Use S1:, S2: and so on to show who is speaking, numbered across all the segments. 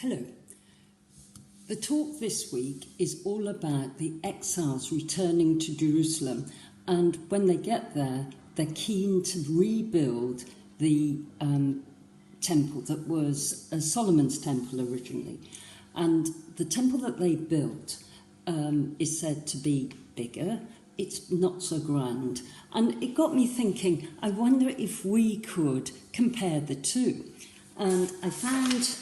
S1: Hello. The talk this week is all about the exiles returning to Jerusalem, and when they get there, they're keen to rebuild the temple that was Solomon's temple originally. And the temple that they built is said to be bigger. It's not so grand. And it got me thinking, I wonder if we could compare the two. And I found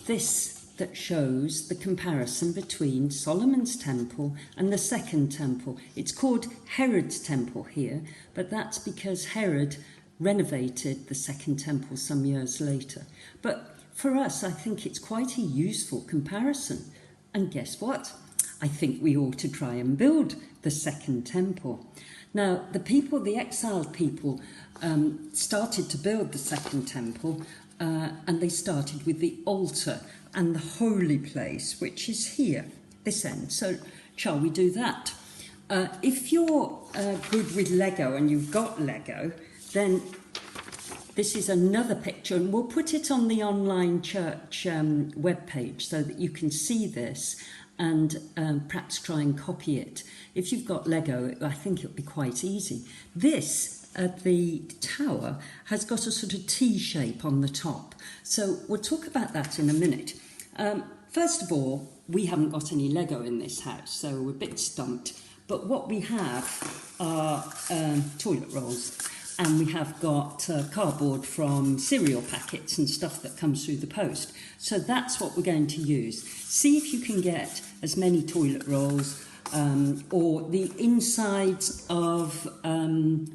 S1: this that shows the comparison between Solomon's temple and the second temple. It's called Herod's temple here, but that's because Herod renovated the second temple some years later. But for us, I think it's quite a useful comparison. And guess what? I think we ought to try and build the second temple. Now, the exiled people, started to build the second temple, and they started with the altar and the holy place, which is here, this end. So shall we do that? If you're good with Lego and you've got Lego, then this is another picture, and we'll put it on the online church webpage so that you can see this and perhaps try and copy it. If you've got Lego, I think it'll be quite easy. This the tower has got a sort of T shape on the top. So we'll talk about that in a minute. First of all, we haven't got any Lego in this house, so we're a bit stumped. But what we have are toilet rolls, and we have got cardboard from cereal packets and stuff that comes through the post. So that's what we're going to use. See if you can get as many toilet rolls or the insides of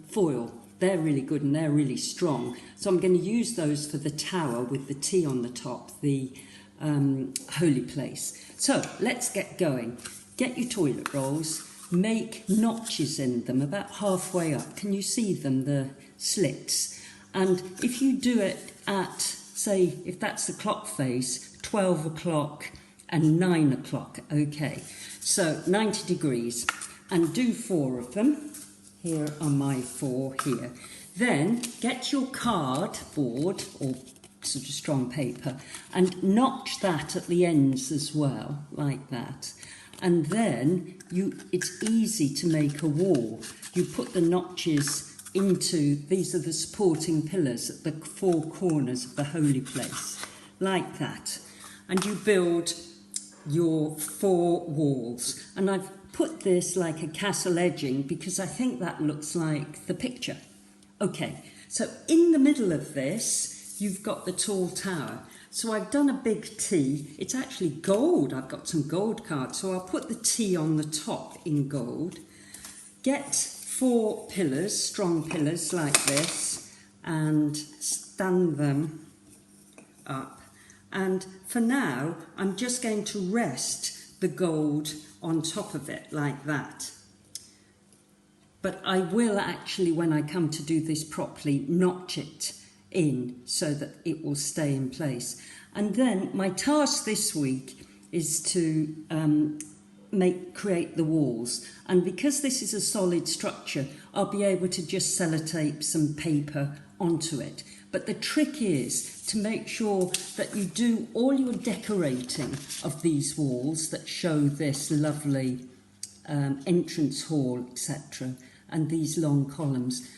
S1: foil. They're really good and they're really strong. So I'm going to use those for the tower with the T on the top, the holy place. So let's get going. Get your toilet rolls, make notches in them about halfway up. Can you see them, the slits? And if you do it at, say, if that's the clock face, 12 o'clock and 9 o'clock, okay. So 90 degrees, and do 4 of them. Here are my 4 here. Then get your cardboard or sort of strong paper and notch that at the ends as well, like that. And then it's easy to make a wall. You put the notches into, these are the supporting pillars at the 4 corners of the holy place, like that. And you build your 4 walls. And I've put this like a castle edging because I think that looks like the picture. Okay, so in the middle of this, you've got the tall tower. So I've done a big T. It's actually gold. I've got some gold cards. So I'll put the T on the top in gold. Get 4 pillars, strong pillars like this, and stand them up. And for now, I'm just going to rest the gold on top of it like that. But I will actually, when I come to do this properly, notch it in so that it will stay in place. And then my task this week is to create the walls. And because this is a solid structure, I'll be able to just sellotape some paper onto it. But the trick is to make sure that you do all your decorating of these walls that show this lovely entrance hall, etc., and these long columns.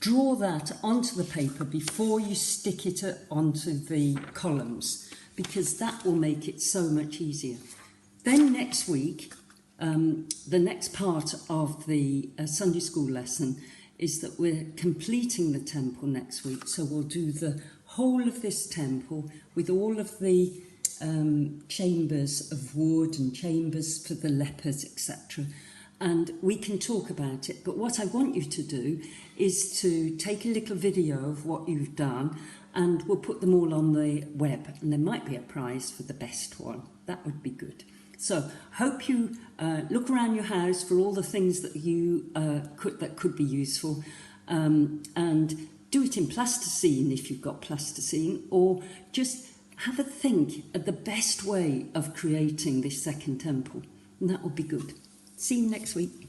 S1: Draw that onto the paper before you stick it onto the columns, because that will make it so much easier. Then next week, the next part of the Sunday school lesson is that we're completing the temple next week. So we'll do the whole of this temple with all of the chambers of wood and chambers for the lepers, etc. And we can talk about it. But what I want you to do is to take a little video of what you've done, and we'll put them all on the web. And there might be a prize for the best one. That would be good. So hope you look around your house for all the things that you could be useful, and do it in plasticine if you've got plasticine, or just have a think at the best way of creating this second temple, and that will be good. See you next week.